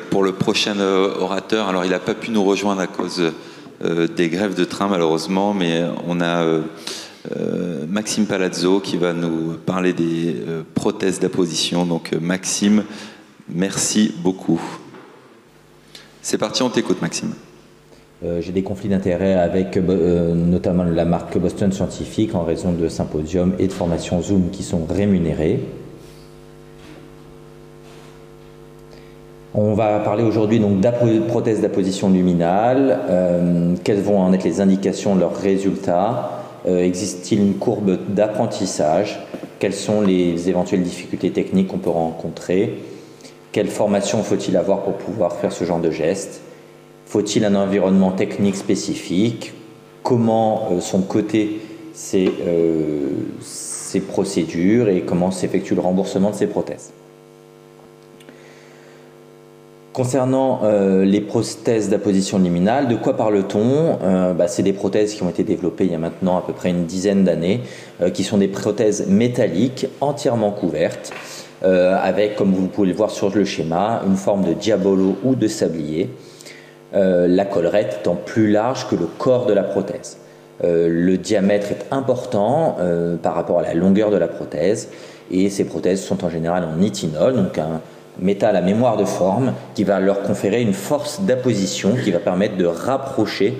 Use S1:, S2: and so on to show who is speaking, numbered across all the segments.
S1: Pour le prochain orateur, alors il n'a pas pu nous rejoindre à cause des grèves de train malheureusement, mais on a Maxime Palazzo qui va nous parler des prothèses d'apposition. Donc Maxime, merci beaucoup. C'est parti, on t'écoute Maxime.
S2: J'ai des conflits d'intérêts avec notamment la marque Boston Scientific en raison de symposiums et de formations Zoom qui sont rémunérés. On va parler aujourd'hui donc de prothèses d'apposition luminale. Quelles vont en être les indications, leurs résultats? Existe-t-il une courbe d'apprentissage? Quelles sont les éventuelles difficultés techniques qu'on peut rencontrer? Quelle formation faut-il avoir pour pouvoir faire ce genre de geste? Faut-il un environnement technique spécifique? Comment sont cotées ces procédures et comment s'effectue le remboursement de ces prothèses? Concernant les prothèses d'apposition luminale, de quoi parle-t-on? C'est des prothèses qui ont été développées il y a maintenant à peu près une dizaine d'années, qui sont des prothèses métalliques entièrement couvertes, avec, comme vous pouvez le voir sur le schéma, une forme de diabolo ou de sablier, la collerette étant plus large que le corps de la prothèse. Le diamètre est important par rapport à la longueur de la prothèse, et ces prothèses sont en général en nitinol, donc un métal à mémoire de forme qui va leur conférer une force d'apposition qui va permettre de rapprocher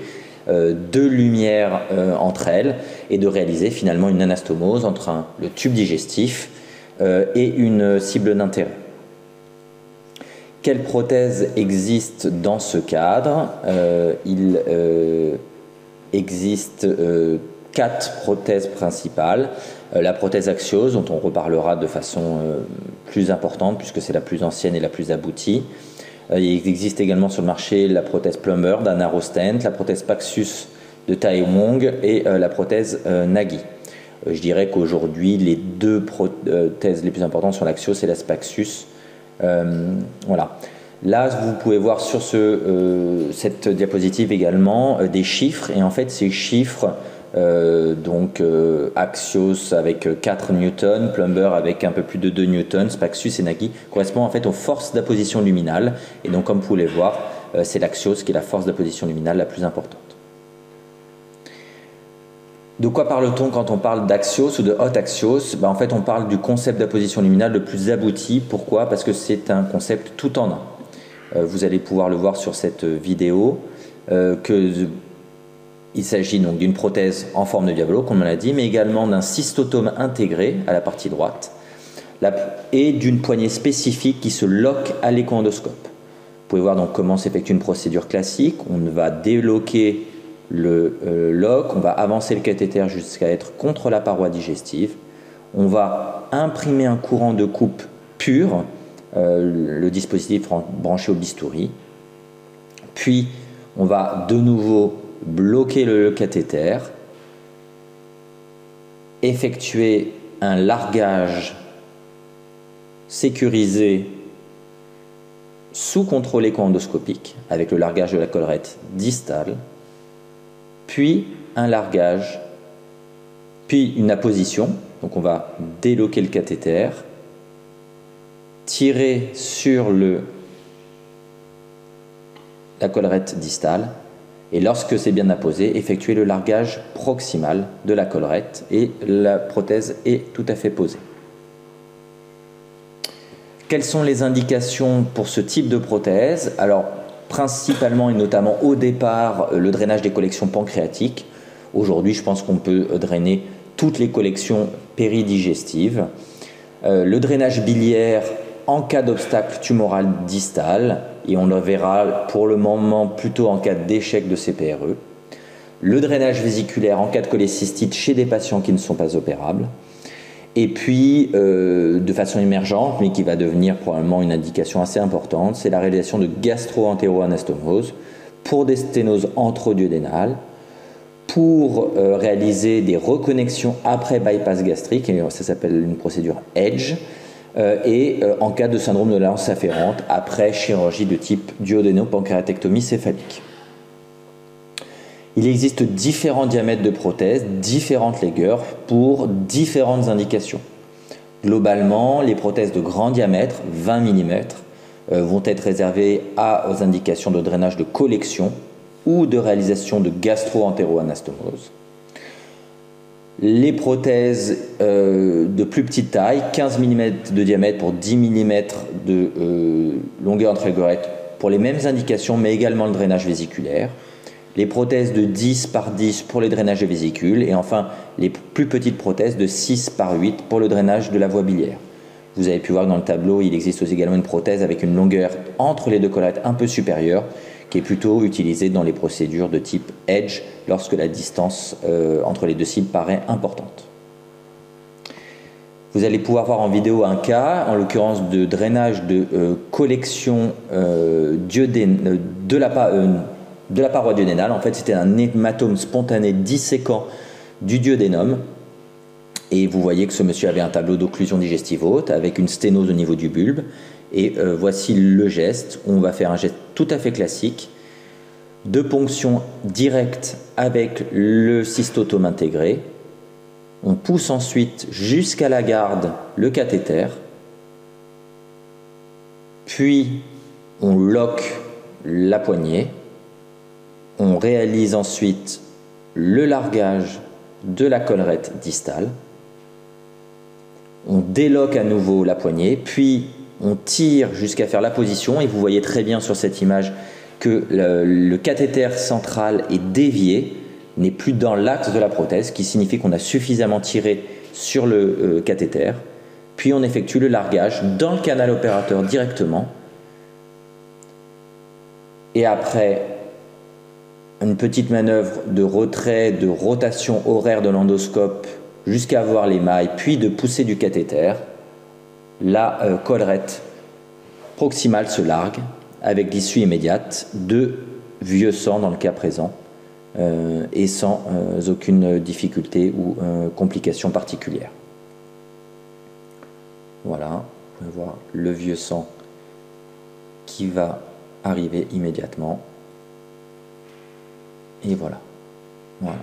S2: deux lumières entre elles et de réaliser finalement une anastomose entre le tube digestif et une cible d'intérêt. Quelles prothèses existent dans ce cadre? Il existe 4 prothèses principales. La prothèse Axios, dont on reparlera de façon plus importante puisque c'est la plus ancienne et la plus aboutie. Il existe également sur le marché la prothèse Plumber d'Anna Stent, la prothèse Paxus de Tai Wong et la prothèse Nagi. Je dirais qu'aujourd'hui, les 2 prothèses les plus importantes sont l'Axios et la Paxus. Voilà. Là, vous pouvez voir sur cette diapositive également des chiffres, et en fait, ces chiffres, Axios avec 4 newtons, Plumber avec un peu plus de 2 newtons, Paxus et Nagi correspondent en fait aux forces d'apposition luminale, et donc comme vous pouvez le voir, c'est l'Axios qui est la force d'apposition luminale la plus importante. De quoi parle-t-on quand on parle d'Axios ou de Hot Axios? En fait, on parle du concept d'apposition luminale le plus abouti. Pourquoi? Parce que c'est un concept tout en un. Vous allez pouvoir le voir sur cette vidéo, il s'agit donc d'une prothèse en forme de diabolo, comme on l'a dit, mais également d'un cystotome intégré à la partie droite et d'une poignée spécifique qui se loque à l'écho-endoscope. Vous pouvez voir donc comment s'effectue une procédure classique. On va déloquer le lock, on va avancer le cathéter jusqu'à être contre la paroi digestive. On va imprimer un courant de coupe pur, le dispositif branché au bistouri. Puis, on va de nouveau bloquer le cathéter, effectuer un largage sécurisé sous contrôle écho-endoscopique avec le largage de la collerette distale, puis un largage, puis une apposition. Donc on va déloquer le cathéter, tirer sur la collerette distale, et lorsque c'est bien apposé, effectuer le largage proximal de la collerette et la prothèse est tout à fait posée. Quelles sont les indications pour ce type de prothèse? Alors, principalement et notamment au départ, le drainage des collections pancréatiques. Aujourd'hui, je pense qu'on peut drainer toutes les collections péridigestives. Le drainage biliaire en cas d'obstacle tumoral distal, et on le verra pour le moment plutôt en cas d'échec de CPRE. Le drainage vésiculaire en cas de cholécystite chez des patients qui ne sont pas opérables. Et puis, de façon émergente, mais qui va devenir probablement une indication assez importante, c'est la réalisation de gastro-entéro-anastomose pour des sténoses antroduodénales, pour réaliser des reconnexions après bypass gastrique, et ça s'appelle une procédure EDGE, et en cas de syndrome de l'anse afférente après chirurgie de type duodéno-pancréatectomie céphalique. Il existe différents diamètres de prothèses, différentes longueurs pour différentes indications. Globalement, les prothèses de grand diamètre, 20 mm, vont être réservées aux indications de drainage de collection ou de réalisation de gastro-entéro-anastomose. Les prothèses de plus petite taille, 15 mm de diamètre pour 10 mm de longueur entre les gorettes, pour les mêmes indications, mais également le drainage vésiculaire. Les prothèses de 10 par 10 pour le drainage de vésicules. Et enfin, les plus petites prothèses de 6 par 8 pour le drainage de la voie biliaire. Vous avez pu voir dans le tableau, il existe aussi également une prothèse avec une longueur entre les deux collerettes un peu supérieure, qui est plutôt utilisée dans les procédures de type Edge, lorsque la distance entre les deux cils paraît importante. Vous allez pouvoir voir en vidéo un cas, en l'occurrence de drainage de collection de la paroi duodénale. En fait, c'était un hématome spontané disséquant du duodénum. Et vous voyez que ce monsieur avait un tableau d'occlusion digestive haute avec une sténose au niveau du bulbe. Et voici le geste. On va faire un geste tout à fait classique de ponction directe avec le cystotome intégré. On pousse ensuite jusqu'à la garde le cathéter. Puis on loque la poignée. On réalise ensuite le largage de la collerette distale. On déloque à nouveau la poignée, puis on tire jusqu'à faire la position. Et vous voyez très bien sur cette image que le cathéter central est dévié, n'est plus dans l'axe de la prothèse, ce qui signifie qu'on a suffisamment tiré sur le cathéter. Puis on effectue le largage dans le canal opérateur directement. Et après une petite manœuvre de retrait, de rotation horaire de l'endoscope jusqu'à voir les mailles, puis de pousser du cathéter, la collerette proximale se largue avec l'issue immédiate de vieux sang dans le cas présent et sans aucune difficulté ou complication particulière. Voilà, on va voir le vieux sang qui va arriver immédiatement. Et voilà. Voilà.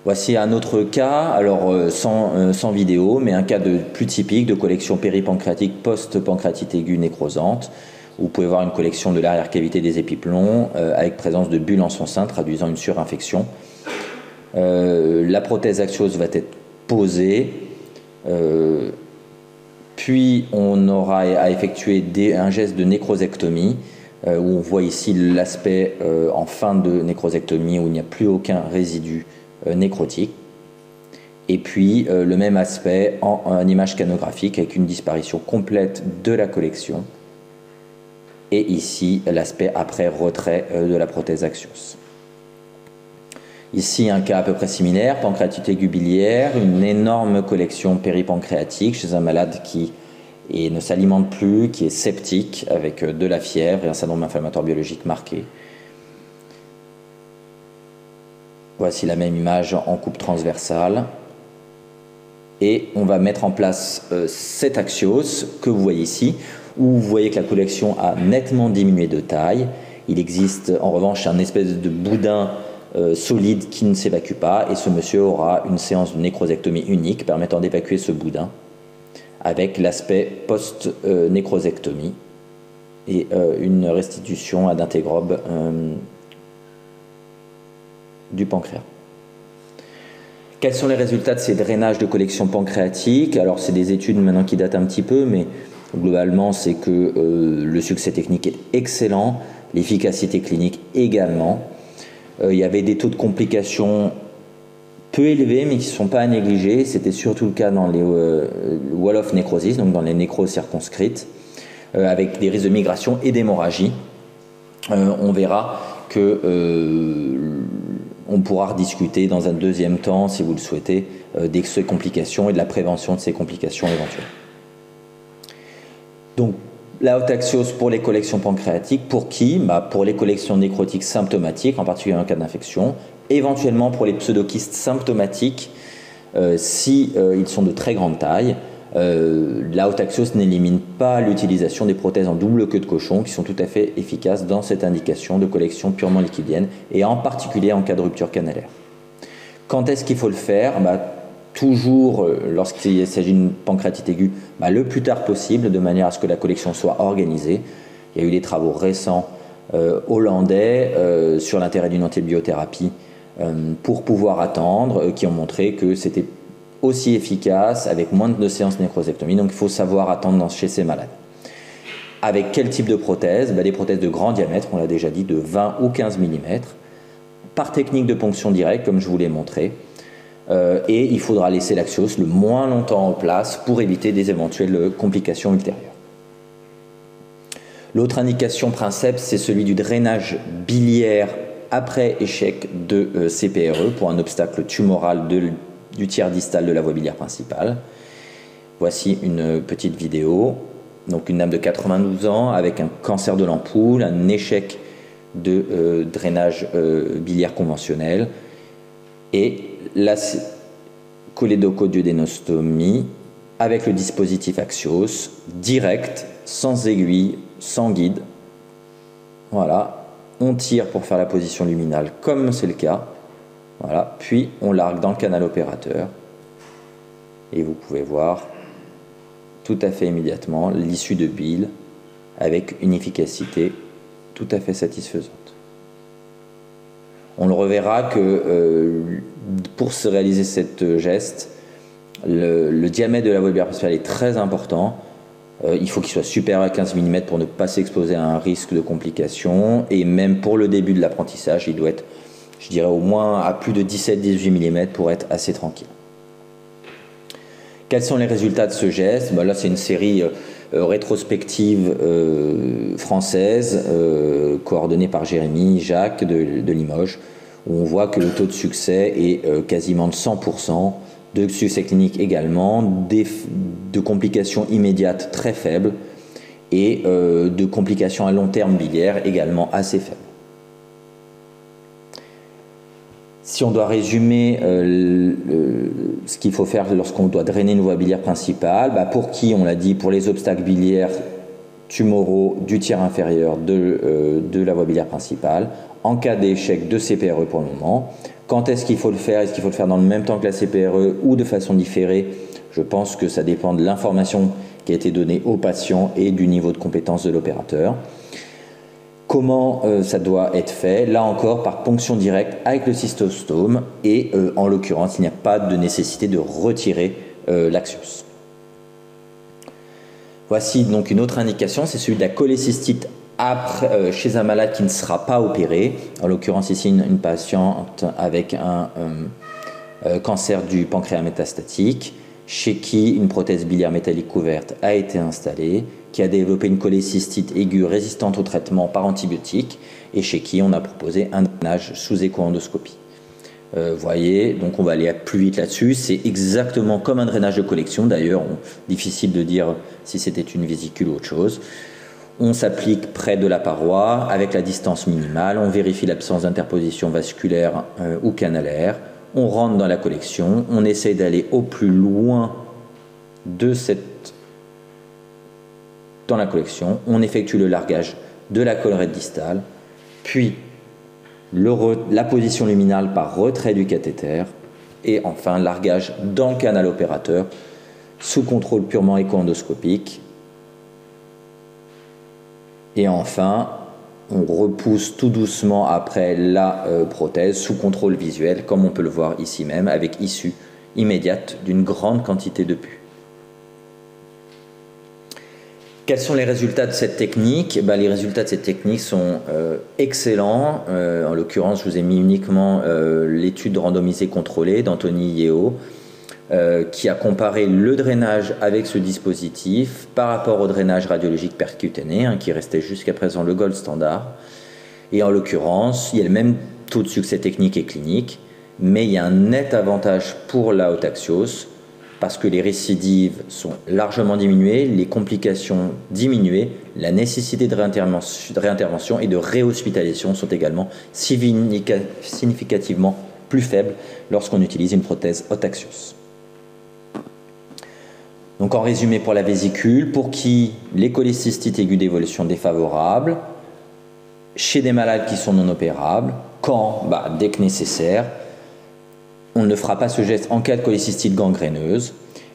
S2: Voici un autre cas, alors sans vidéo, mais un cas plus typique de collection péripancréatique post-pancréatite aiguë nécrosante. Vous pouvez voir une collection de l'arrière-cavité des épiplombs avec présence de bulles en son sein traduisant une surinfection. La prothèse axiose va être posée, puis on aura à effectuer un geste de nécrosectomie où on voit ici l'aspect en fin de nécrosectomie où il n'y a plus aucun résidu nécrotique, et puis le même aspect en image scanographique avec une disparition complète de la collection, et ici l'aspect après retrait de la prothèse axios. Ici un cas à peu près similaire, pancréatite aiguë biliaire, une énorme collection péripancréatique chez un malade qui ne s'alimente plus, qui est septique avec de la fièvre et un syndrome inflammatoire biologique marqué. Voici la même image en coupe transversale. Et on va mettre en place cet axios que vous voyez ici, où vous voyez que la collection a nettement diminué de taille. Il existe en revanche un espèce de boudin solide qui ne s'évacue pas, et ce monsieur aura une séance de nécrosectomie unique permettant d'évacuer ce boudin avec l'aspect post-nécrosectomie et une restitution à d'intégrobe du pancréas. Quels sont les résultats de ces drainages de collection pancréatique? Alors c'est des études maintenant qui datent un petit peu, mais globalement c'est que le succès technique est excellent, l'efficacité clinique également. Il y avait des taux de complications peu élevés mais qui ne sont pas à négliger. C'était surtout le cas dans les wall-off nécrosis, donc dans les nécroses circonscrites, avec des risques de migration et d'hémorragie. On verra que on pourra rediscuter dans un deuxième temps, si vous le souhaitez, de ces complications et de la prévention de ces complications éventuelles. Donc, La haute axiose pour les collections pancréatiques. Pour qui? Pour les collections nécrotiques symptomatiques, en particulier en cas d'infection. Éventuellement pour les pseudokystes symptomatiques, si ils sont de très grande taille. La haute axiose n'élimine pas l'utilisation des prothèses en double queue de cochon qui sont tout à fait efficaces dans cette indication de collection purement liquidienne et en particulier en cas de rupture canalaire. Quand est-ce qu'il faut le faire? Toujours lorsqu'il s'agit d'une pancréatite aiguë, le plus tard possible, de manière à ce que la collection soit organisée. Il y a eu des travaux récents hollandais sur l'intérêt d'une antibiothérapie pour pouvoir attendre, qui ont montré que c'était aussi efficace avec moins de séances de nécrosectomie. Donc il faut savoir attendre chez ces malades. Avec quel type de prothèse? Des prothèses de grand diamètre, on l'a déjà dit, de 20 ou 15 mm, par technique de ponction directe, comme je vous l'ai montré. Et il faudra laisser l'axios le moins longtemps en place pour éviter des éventuelles complications ultérieures. L'autre indication princeps, c'est celui du drainage biliaire après échec de CPRE pour un obstacle tumoral du tiers distal de la voie biliaire principale. Voici une petite vidéo. Donc une dame de 92 ans avec un cancer de l'ampoule, un échec de drainage biliaire conventionnel et la cholédocoduodénostomie avec le dispositif axios, direct, sans aiguille, sans guide. Voilà, on tire pour faire la position luminale comme c'est le cas. Voilà, puis on largue dans le canal opérateur et vous pouvez voir tout à fait immédiatement l'issue de bile avec une efficacité tout à fait satisfaisante. On le reverra que pour se réaliser cette geste, le diamètre de la voie biliaire principale est très important. Il faut qu'il soit supérieur à 15 mm pour ne pas s'exposer à un risque de complications. Et même pour le début de l'apprentissage, il doit être, je dirais, au moins à plus de 17-18 mm pour être assez tranquille. Quels sont les résultats de ce geste? Là, c'est une série rétrospective française, coordonnée par Jérémy Jacques de Limoges, où on voit que le taux de succès est quasiment de 100%, de succès clinique également, de complications immédiates très faibles et de complications à long terme biliaires également assez faibles. Si on doit résumer ce qu'il faut faire lorsqu'on doit drainer une voie biliaire principale, pour qui, on l'a dit, pour les obstacles biliaires tumoraux du tiers inférieur de la voie biliaire principale, en cas d'échec de CPRE pour le moment. Quand est-ce qu'il faut le faire? Est-ce qu'il faut le faire dans le même temps que la CPRE ou de façon différée? Je pense que ça dépend de l'information qui a été donnée au patient et du niveau de compétence de l'opérateur. Comment ça doit être fait? Là encore, par ponction directe avec le cystostome et en l'occurrence, il n'y a pas de nécessité de retirer l'axios. Voici donc une autre indication, c'est celui de la cholécystite chez un malade qui ne sera pas opéré. En l'occurrence ici, une patiente avec un cancer du pancréas métastatique, chez qui une prothèse biliaire métallique couverte a été installée, qui a développé une cholécystite aiguë résistante au traitement par antibiotiques et chez qui on a proposé un drainage sous écho-endoscopie. Voyez, donc on va aller plus vite là-dessus. C'est exactement comme un drainage de collection. D'ailleurs, difficile de dire si c'était une vésicule ou autre chose. On s'applique près de la paroi avec la distance minimale. On vérifie l'absence d'interposition vasculaire ou canalaire. On rentre dans la collection. On essaye d'aller au plus loin dans la collection. On effectue le largage de la collerette distale, puis la position luminale par retrait du cathéter et enfin largage dans le canal opérateur sous contrôle purement écho-endoscopique. Et enfin, on repousse tout doucement après la prothèse sous contrôle visuel, comme on peut le voir ici même, avec issue immédiate d'une grande quantité de pus. Quels sont les résultats de cette technique? Les résultats de cette technique sont excellents. En l'occurrence, je vous ai mis uniquement l'étude randomisée contrôlée d'Anthony Yeo, qui a comparé le drainage avec ce dispositif par rapport au drainage radiologique percutané, qui restait jusqu'à présent le gold standard. Et en l'occurrence, il y a le même taux de succès technique et clinique, mais il y a un net avantage pour la haute axios parce que les récidives sont largement diminuées, les complications diminuées, la nécessité de réintervention et de réhospitalisation sont également significativement plus faibles lorsqu'on utilise une prothèse haute axios. Donc en résumé pour la vésicule, pour qui les cholécystites aiguës d'évolution défavorable, chez des malades qui sont non opérables, quand dès que nécessaire, on ne fera pas ce geste en cas de cholécystite gangréneuse.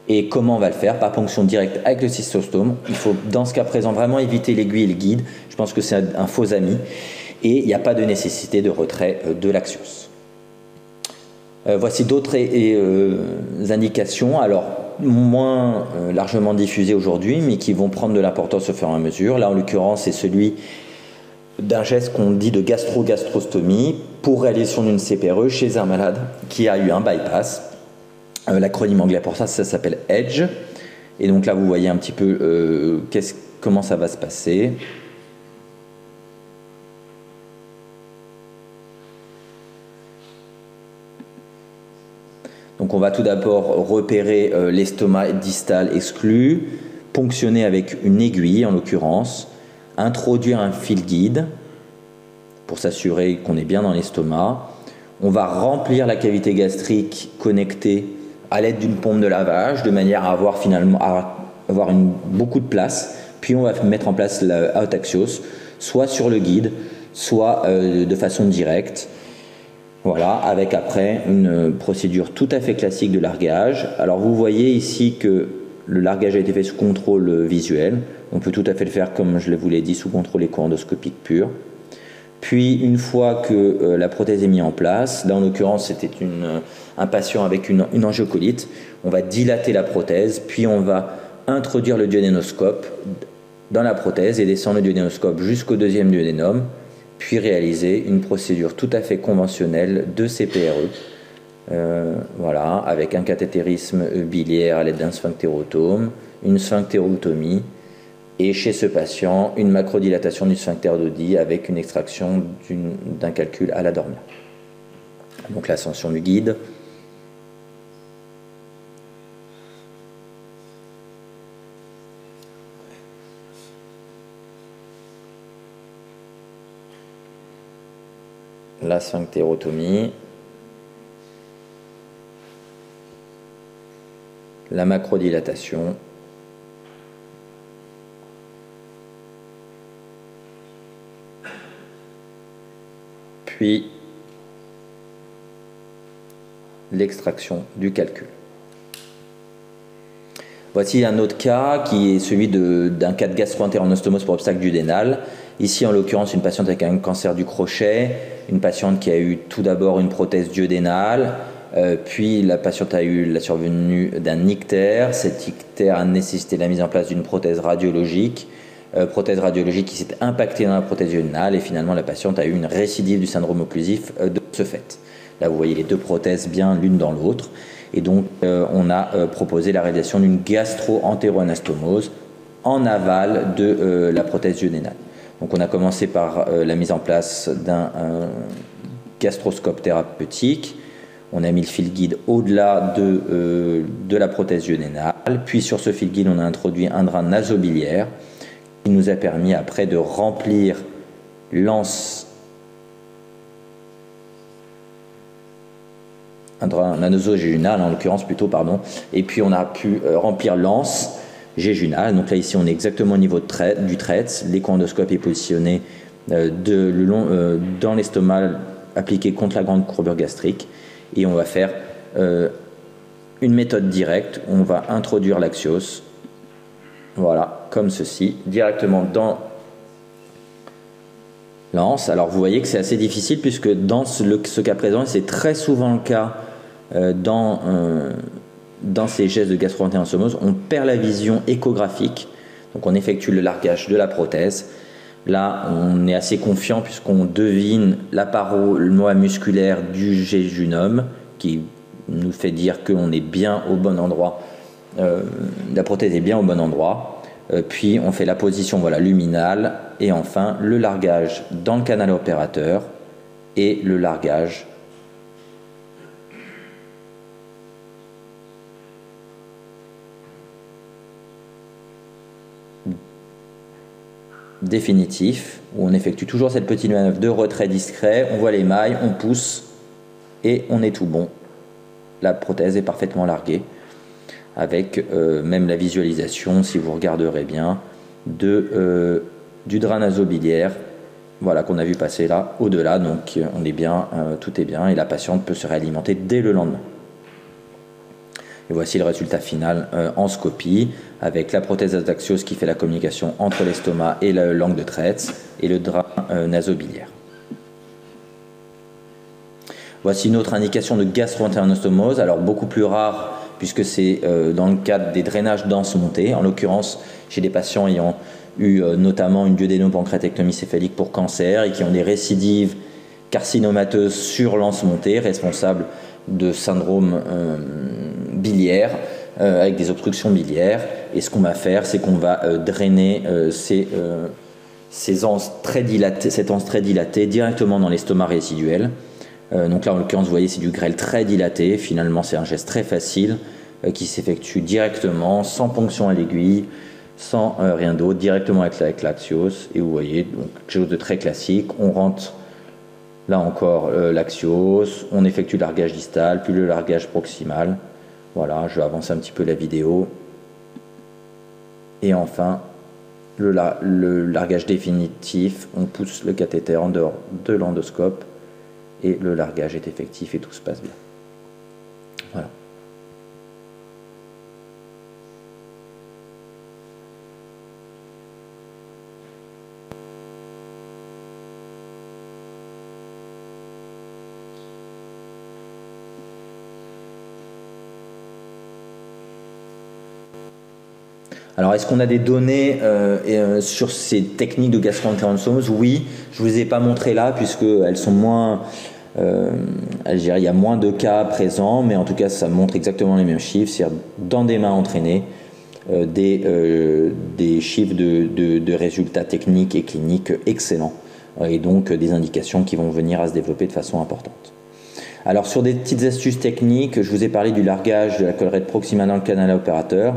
S2: Et comment on va le faire? Par ponction directe avec le cystostome. Il faut dans ce cas présent vraiment éviter l'aiguille et le guide. Je pense que c'est un faux ami. Et il n'y a pas de nécessité de retrait de l'axios. Voici d'autres indications, alors moins largement diffusées aujourd'hui, mais qui vont prendre de l'importance au fur et à mesure. Là, en l'occurrence, c'est celui d'un geste qu'on dit de gastro-gastrostomie pour réalisation d'une CPRE chez un malade qui a eu un bypass. L'acronyme anglais pour ça s'appelle EDGE. Et donc là, vous voyez un petit peu comment ça va se passer. Donc on va tout d'abord repérer l'estomac distal exclu, ponctionner avec une aiguille en l'occurrence, introduire un fil guide pour s'assurer qu'on est bien dans l'estomac. On va remplir la cavité gastrique connectée à l'aide d'une pompe de lavage de manière à avoir beaucoup de place. Puis on va mettre en place la haute axios, soit sur le guide, soit de façon directe. Voilà, avec après une procédure tout à fait classique de largage. Alors vous voyez ici que le largage a été fait sous contrôle visuel. On peut tout à fait le faire, comme je vous l'ai dit, sous contrôle écho-endoscopique pur. Puis, une fois que la prothèse est mise en place, là en l'occurrence c'était un patient avec une angiocolite, on va dilater la prothèse, puis on va introduire le duodénoscope dans la prothèse et descendre le duodénoscope jusqu'au deuxième duodénum, puis réaliser une procédure tout à fait conventionnelle de CPRE, voilà, avec un cathétérisme biliaire à l'aide d'un sphinctérotome, une sphinctérotomie, et chez ce patient, une macrodilatation du sphincter d'Oddi avec une extraction d'un calcul à la dormia. Donc l'ascension du guide. La sphinctérotomie. La macrodilatation. Puis l'extraction du calcul. Voici un autre cas qui est celui d'un cas de gastro-entéroanastomose pour obstacle duodénal. Ici, en l'occurrence, une patiente avec un cancer du crochet, une patiente qui a eu tout d'abord une prothèse duodénale, puis la patiente a eu la survenue d'un ictère. Cet ictère a nécessité la mise en place d'une prothèse radiologique qui s'est impactée dans la prothèse duodénale et finalement la patiente a eu une récidive du syndrome occlusif de ce fait. Là vous voyez les deux prothèses bien l'une dans l'autre et donc on a proposé la réalisation d'une gastro-entéroanastomose en aval de la prothèse duodénale. Donc on a commencé par la mise en place d'un gastroscope thérapeutique. On a mis le fil guide au-delà de la prothèse duodénale. Puis sur ce fil guide, on a introduit un drain nasobiliaire qui nous a permis après de remplir l'anse, un nasogéjunal en l'occurrence plutôt, pardon. Et puis on a pu remplir l'anse géjunale. Donc là ici on est exactement au niveau du tretz. L'écho-endoscope est positionné dans l'estomac appliqué contre la grande courbure gastrique. Et on va faire une méthode directe. On va introduire l'axios, voilà, comme ceci, directement dans l'anse. Alors vous voyez que c'est assez difficile puisque dans ce cas présent, et c'est très souvent le cas dans ces gestes de gastro-entéroanastomose, on perd la vision échographique. Donc on effectue le largage de la prothèse. Là, on est assez confiant puisqu'on devine la paroi musculaire du jéjunum qui nous fait dire qu'on est bien au bon endroit. La prothèse est bien au bon endroit. Puis on fait la position luminale et enfin le largage dans le canal opérateur et le largage définitif, où on effectue toujours cette petite manœuvre de retrait discret, on voit les mailles, on pousse et on est tout bon. La prothèse est parfaitement larguée, avec même la visualisation, si vous regarderez bien, du drain nasobiliaire, voilà, qu'on a vu passer là, au-delà, donc on est bien, tout est bien, et la patiente peut se réalimenter dès le lendemain. Et voici le résultat final en scopie, avec la prothèse adaxios qui fait la communication entre l'estomac et la langue de Treitz, et le drain nasobiliaire. Voici une autre indication de gastro-entérionostomose, alors beaucoup plus rare, puisque c'est dans le cadre des drainages denses montés, en l'occurrence chez des patients ayant eu notamment une duodénopancréatectomie céphalique pour cancer et qui ont des récidives carcinomateuses sur l'anse montée, responsables de syndrome biliaire, avec des obstructions biliaires. Et ce qu'on va faire, c'est qu'on va drainer cette anse très dilatée directement dans l'estomac résiduel. Donc là, en l'occurrence, vous voyez, c'est du grêle très dilaté. Finalement, c'est un geste très facile qui s'effectue directement, sans ponction à l'aiguille, sans rien d'autre, directement avec l'axios. Et vous voyez, donc, quelque chose de très classique. On rentre, là encore, l'axios, on effectue le largage distal, puis le largage proximal. Voilà, je vais avancer un petit peu la vidéo. Et enfin, le largage définitif, on pousse le cathéter en dehors de l'endoscope. Et le largage est effectif et tout se passe bien. Voilà. Alors, est-ce qu'on a des données sur ces techniques de gastro-entérionostomose? Oui, je ne vous ai pas montré là, puisqu'elles sont moins... il y a moins de cas présents, mais en tout cas, ça montre exactement les mêmes chiffres, c'est-à-dire dans des mains entraînées, des chiffres de résultats techniques et cliniques excellents, et donc des indications qui vont venir à se développer de façon importante. Alors, sur des petites astuces techniques, je vous ai parlé du largage de la collerette proximale dans le canal opérateur.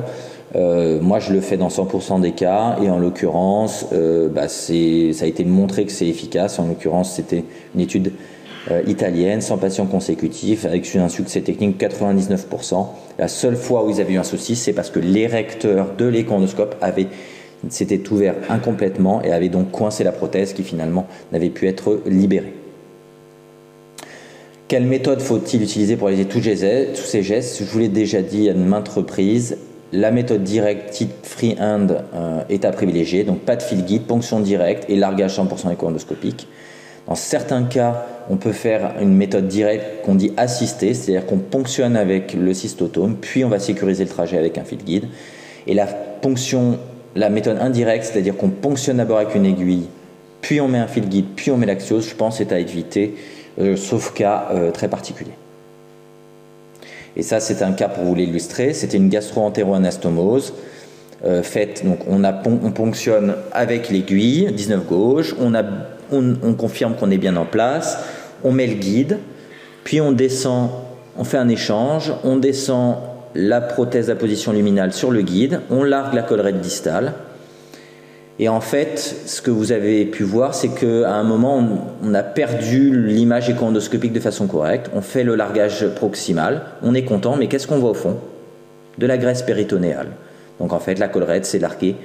S2: Moi, je le fais dans 100% des cas, et en l'occurrence, ça a été montré que c'est efficace. En l'occurrence, c'était une étude italienne, 100 patients consécutifs, avec un succès technique de 99%. La seule fois où ils avaient eu un souci, c'est parce que l'érecteur de l'échoendoscope s'était ouvert incomplètement et avait donc coincé la prothèse qui finalement n'avait pu être libérée. Quelle méthode faut-il utiliser pour réaliser tous ces gestes? Je vous l'ai déjà dit à maintes reprises. La méthode directe type freehand est à privilégier, donc pas de fil guide, ponction directe et largage 100% écho-endoscopique. Dans certains cas, on peut faire une méthode directe qu'on dit assistée, c'est-à-dire qu'on ponctionne avec le cystotome, puis on va sécuriser le trajet avec un fil guide. Et la méthode indirecte, c'est-à-dire qu'on ponctionne d'abord avec une aiguille, puis on met un fil guide, puis on met l'axios, je pense c'est à éviter, sauf cas très particulier. Et ça, c'est un cas pour vous l'illustrer. C'était une gastro-entéro-anastomose faite. Donc, on ponctionne avec l'aiguille, 19 gauche. On confirme qu'on est bien en place. On met le guide. Puis, on descend. On fait un échange. On descend la prothèse à position luminale sur le guide. On largue la collerette distale. Et en fait, ce que vous avez pu voir, c'est qu'à un moment, on a perdu l'image écho-endoscopique de façon correcte. On fait le largage proximal, on est content, mais qu'est-ce qu'on voit au fond? De la graisse péritonéale. Donc en fait, la collerette s'est larguée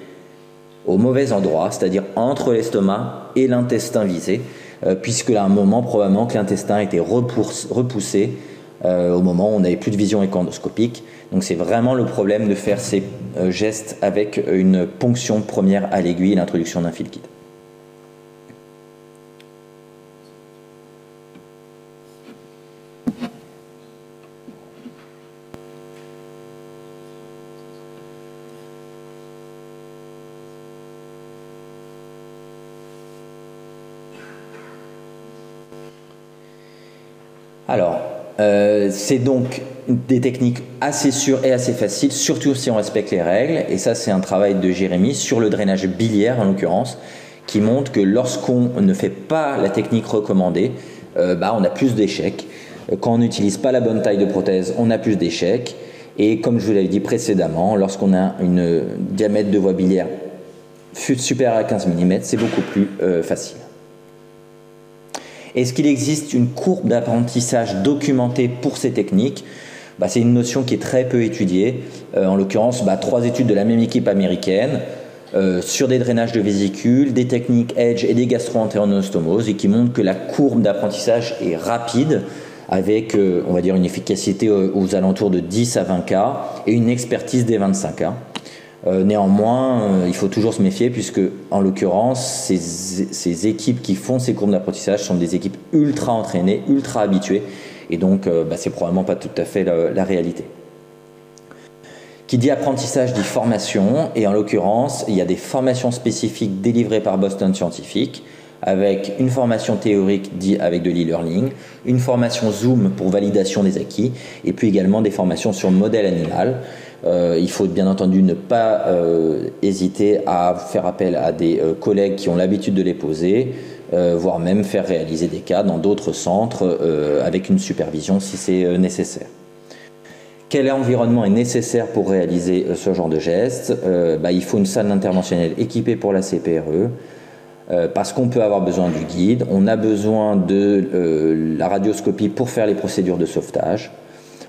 S2: au mauvais endroit, c'est-à-dire entre l'estomac et l'intestin visé, puisque à un moment, probablement que l'intestin a été repoussé au moment où on n'avait plus de vision écho-endoscopique. Donc c'est vraiment le problème de faire ces gestes avec une ponction première à l'aiguille et l'introduction d'un fil guide. Alors, c'est donc des techniques assez sûres et assez faciles, surtout si on respecte les règles. Et ça, c'est un travail de Jérémy sur le drainage biliaire, en l'occurrence, qui montre que lorsqu'on ne fait pas la technique recommandée, on a plus d'échecs. Quand on n'utilise pas la bonne taille de prothèse, on a plus d'échecs. Et comme je vous l'avais dit précédemment, lorsqu'on a une diamètre de voie biliaire supérieur à 15 mm, c'est beaucoup plus facile. Est-ce qu'il existe une courbe d'apprentissage documentée pour ces techniques? C'est une notion qui est très peu étudiée. En l'occurrence, 3 études de la même équipe américaine sur des drainages de vésicules, des techniques Edge et des gastro-entérionostomoses, et qui montrent que la courbe d'apprentissage est rapide, avec, on va dire, une efficacité aux alentours de 10 à 20 cas et une expertise des 25 cas. Néanmoins, il faut toujours se méfier, puisque, en l'occurrence, ces équipes qui font ces courbes d'apprentissage sont des équipes ultra entraînées, ultra habituées, et donc c'est probablement pas tout à fait la réalité. Qui dit apprentissage dit formation, et en l'occurrence, il y a des formations spécifiques délivrées par Boston Scientific, avec une formation théorique avec de l'e-learning, une formation Zoom pour validation des acquis, et puis également des formations sur modèle animal. Il faut bien entendu ne pas hésiter à faire appel à des collègues qui ont l'habitude de les poser, voire même faire réaliser des cas dans d'autres centres avec une supervision si c'est nécessaire. Quel environnement est nécessaire pour réaliser ce genre de gestes? Il faut une salle interventionnelle équipée pour la CPRE, parce qu'on peut avoir besoin du guide, on a besoin de la radioscopie pour faire les procédures de sauvetage.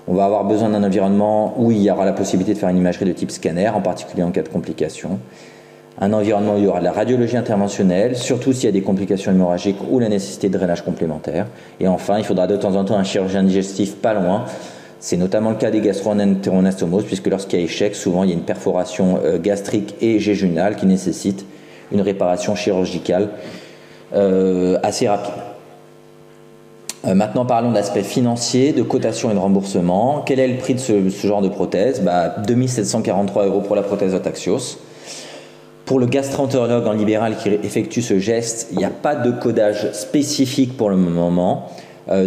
S2: On va avoir besoin d'un environnement où il y aura la possibilité de faire une imagerie de type scanner, en particulier en cas de complications. Un environnement où il y aura de la radiologie interventionnelle, surtout s'il y a des complications hémorragiques ou la nécessité de drainage complémentaire. Et enfin, il faudra de temps en temps un chirurgien digestif pas loin. C'est notamment le cas des gastro-entériomastomoses, puisque lorsqu'il y a échec, souvent il y a une perforation gastrique et jéjunale qui nécessite une réparation chirurgicale assez rapide. Maintenant, parlons d'aspect financier, de cotation et de remboursement. Quel est le prix de ce genre de prothèse? 2 743 € pour la prothèse Otaxios. Pour le gastro-entérologue en libéral qui effectue ce geste, il n'y a pas de codage spécifique pour le moment.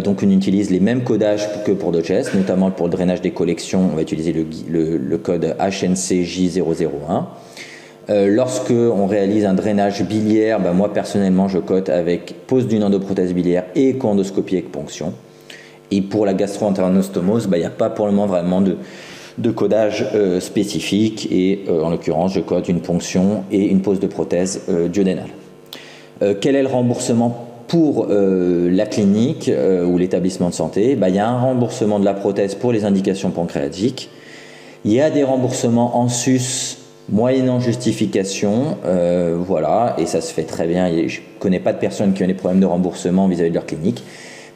S2: Donc on utilise les mêmes codages que pour d'autres gestes, notamment pour le drainage des collections, on va utiliser le code HNCJ001. Lorsque on réalise un drainage biliaire, moi personnellement je cote avec pose d'une endoprothèse biliaire et écho-endoscopie avec ponction. Et pour la gastro-entérionostomose, il n'y a pas pour le moment vraiment de codage spécifique, et en l'occurrence je cote une ponction et une pose de prothèse duodénale. Quel est le remboursement pour la clinique ou l'établissement de santé? Il y a un remboursement de la prothèse pour les indications pancréatiques. Il y a des remboursements en sus moyennant justification, voilà, et ça se fait très bien. Je ne connais pas de personnes qui ont des problèmes de remboursement vis-à-vis de leur clinique,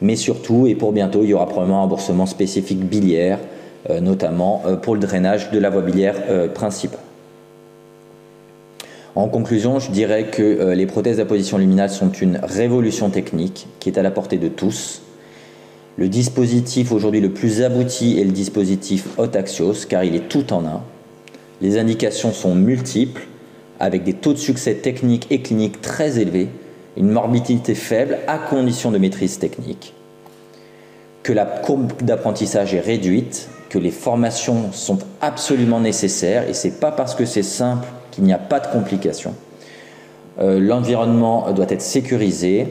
S2: mais surtout, et pour bientôt, il y aura probablement un remboursement spécifique biliaire, notamment pour le drainage de la voie biliaire principale. En conclusion, je dirais que les prothèses d'apposition luminale sont une révolution technique qui est à la portée de tous. Le dispositif aujourd'hui le plus abouti est le dispositif Otaxios, car il est tout en un. Les indications sont multiples, avec des taux de succès techniques et cliniques très élevés, une morbidité faible à condition de maîtrise technique, que la courbe d'apprentissage est réduite, que les formations sont absolument nécessaires, et ce n'est pas parce que c'est simple qu'il n'y a pas de complications. L'environnement doit être sécurisé.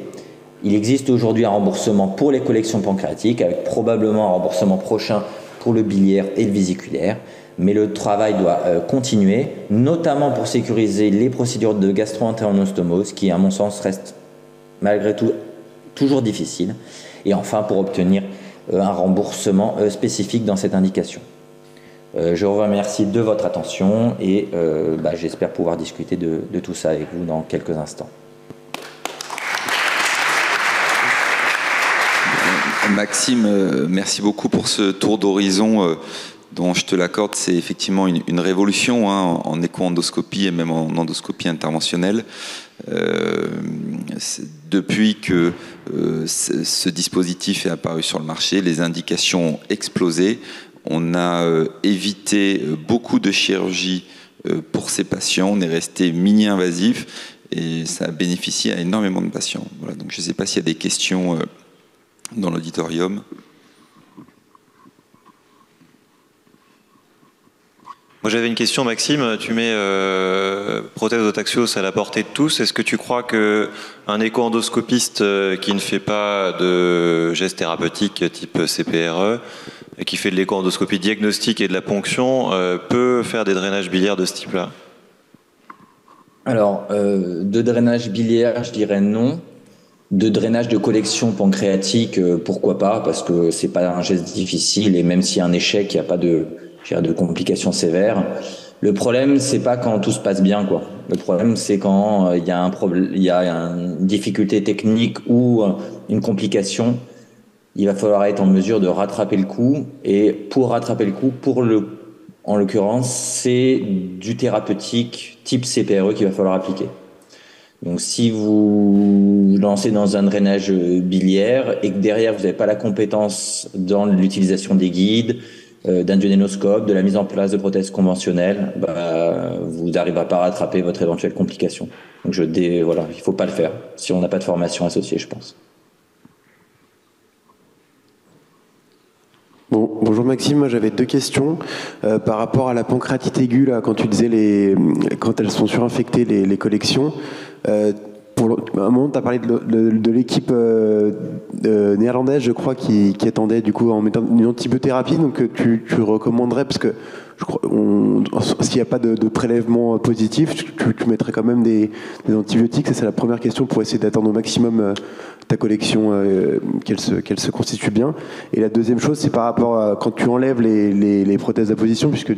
S2: Il existe aujourd'hui un remboursement pour les collections pancréatiques, avec probablement un remboursement prochain pour le biliaire et le vésiculaire. Mais le travail doit continuer, notamment pour sécuriser les procédures de gastro-entérionostomose, qui, à mon sens, restent malgré tout toujours difficiles. Et enfin, pour obtenir un remboursement spécifique dans cette indication. Je vous remercie de votre attention et j'espère pouvoir discuter de tout ça avec vous dans quelques instants.
S1: Maxime, merci beaucoup pour ce tour d'horizon dont je te l'accorde, c'est effectivement une révolution en écho-endoscopie et même en endoscopie interventionnelle. Depuis que ce dispositif est apparu sur le marché, les indications ont explosé. On a évité beaucoup de chirurgie pour ces patients. On est resté mini-invasif et ça a bénéficié à énormément de patients. Voilà, donc je ne sais pas s'il y a des questions dans l'auditorium.
S3: Moi j'avais une question, Maxime. Tu mets prothèse Otaxios à la portée de tous. Est-ce que tu crois qu'un écho-endoscopiste qui ne fait pas de gestes thérapeutiques type CPRE, et qui fait de l'écho-endoscopie diagnostique et de la ponction, peut faire des drainages biliaires de ce type-là?
S2: Alors, de drainage biliaire, je dirais non. De drainage de collection pancréatique, pourquoi pas, parce que c'est pas un geste difficile et même s'il y a un échec, il n'y a pas de, je dirais, de complications sévères. Le problème, c'est pas quand tout se passe bien, quoi. Le problème, c'est quand il y a un problème, il y a une difficulté technique ou une complication. Il va falloir être en mesure de rattraper le coup. Et pour rattraper le coup, en l'occurrence, c'est du thérapeutique type CPRE qu'il va falloir appliquer. Donc, si vous lancez dans un drainage biliaire et que derrière vous n'avez pas la compétence dans l'utilisation des guides, d'un duodénoscope, de la mise en place de prothèses conventionnelles, vous n'arriverez pas à rattraper votre éventuelle complication. Donc, voilà, il ne faut pas le faire si on n'a pas de formation associée, je pense.
S4: Bon, bonjour Maxime, moi j'avais 2 questions par rapport à la pancréatite aiguë, là, quand tu disais quand elles sont surinfectées les collections. À un moment, tu as parlé de l'équipe néerlandaise, je crois, qui attendait du coup en mettant une antibiothérapie. Donc tu recommanderais, parce que je crois, s'il n'y a pas de prélèvement positif, tu mettrais quand même des antibiotiques. Ça, c'est la première question pour essayer d'attendre au maximum ta collection, qu'elle se constitue bien. Et la deuxième chose, c'est par rapport à quand tu enlèves les prothèses d'apposition, puisque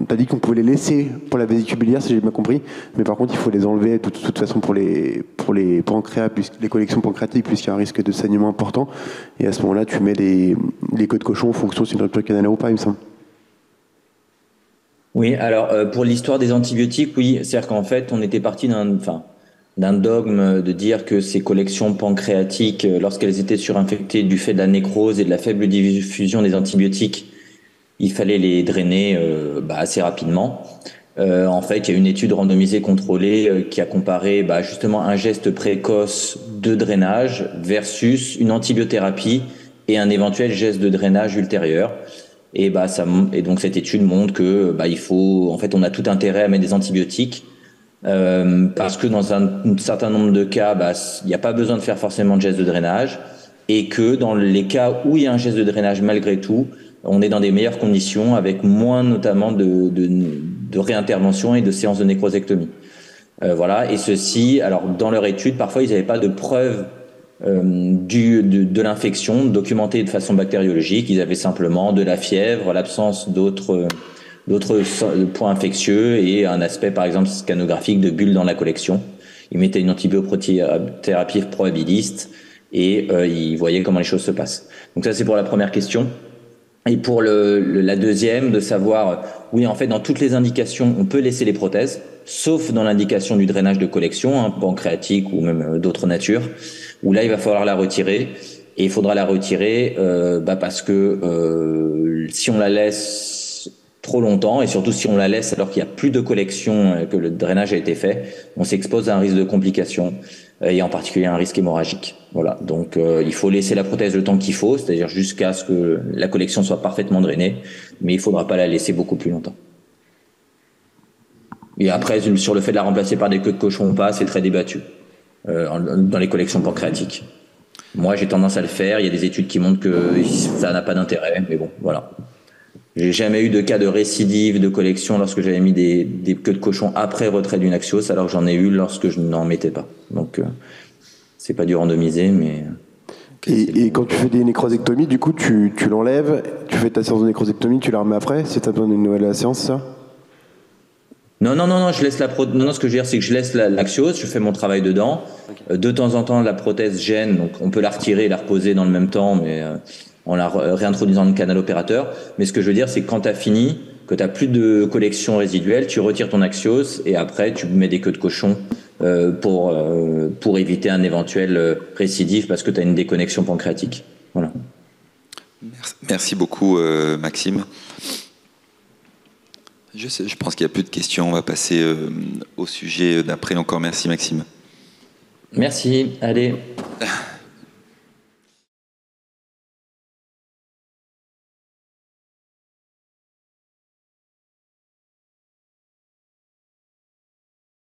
S4: t'as dit qu'on pouvait les laisser pour la vésicule biliaire, si j'ai bien compris, mais par contre il faut les enlever de toute façon pour les pancréas, les collections pancréatiques, puisqu'il y a un risque de saignement important. Et à ce moment-là, tu mets les queues de cochon en fonction si c'est une rupture canalaire ou pas, il me semble.
S2: Oui, alors pour l'histoire des antibiotiques, oui, c'est-à-dire qu'en fait, on était parti d'un dogme de dire que ces collections pancréatiques, lorsqu'elles étaient surinfectées du fait de la nécrose et de la faible diffusion des antibiotiques, il fallait les drainer assez rapidement. En fait, il y a une étude randomisée contrôlée qui a comparé justement un geste précoce de drainage versus une antibiothérapie et un éventuel geste de drainage ultérieur. Et donc cette étude montre que on a tout intérêt à mettre des antibiotiques parce que dans un certain nombre de cas, il n'y a pas besoin de faire forcément de geste de drainage et que dans les cas où il y a un geste de drainage malgré tout, on est dans des meilleures conditions avec moins notamment de réintervention et de séances de nécrosectomie. Voilà. Et ceci, alors dans leur étude, parfois ils n'avaient pas de preuves de l'infection documentée de façon bactériologique. Ils avaient simplement de la fièvre, l'absence d'autres points infectieux et un aspect par exemple scanographique de bulles dans la collection. Ils mettaient une antibiothérapie probabiliste et ils voyaient comment les choses se passent. Donc ça c'est pour la première question. Et pour la deuxième, de savoir, oui, en fait, dans toutes les indications, on peut laisser les prothèses, sauf dans l'indication du drainage de collection, pancréatique ou même d'autres natures, où là, il va falloir la retirer. Et il faudra la retirer parce que si on la laisse trop longtemps, et surtout si on la laisse alors qu'il n'y a plus de collection, que le drainage a été fait, on s'expose à un risque de complications, et en particulier un risque hémorragique. Voilà, donc il faut laisser la prothèse le temps qu'il faut, c'est-à-dire jusqu'à ce que la collection soit parfaitement drainée, mais il ne faudra pas la laisser beaucoup plus longtemps. Et après, sur le fait de la remplacer par des queues de cochon ou pas, c'est très débattu dans les collections pancréatiques. Moi, j'ai tendance à le faire, il y a des études qui montrent que ça n'a pas d'intérêt, mais bon, voilà. J'ai jamais eu de cas de récidive de collection lorsque j'avais mis des queues de cochon après retrait d'une axios, alors que j'en ai eu lorsque je n'en mettais pas. Donc, c'est pas du randomisé, mais...
S4: Et quand tu fais des nécrosectomies, du coup, tu l'enlèves, tu fais ta séance de nécrosectomie, tu la remets après, si tu as besoin d'une nouvelle séance, ça ?
S2: Non, je laisse non, ce que je veux dire, c'est que je laisse l'axios, je fais mon travail dedans. Okay. De temps en temps, la prothèse gêne, donc on peut la retirer et la reposer dans le même temps, mais en la réintroduisant dans le canal opérateur. Mais ce que je veux dire, c'est que quand tu as fini, que tu n'as plus de collection résiduelle, tu retires ton axios et après, tu mets des queues de cochon pour éviter un éventuel récidive parce que tu as une déconnexion pancréatique. Voilà.
S1: Merci beaucoup, Maxime. Je pense qu'il n'y a plus de questions. On va passer au sujet d'après. Encore merci, Maxime.
S2: Merci. Allez.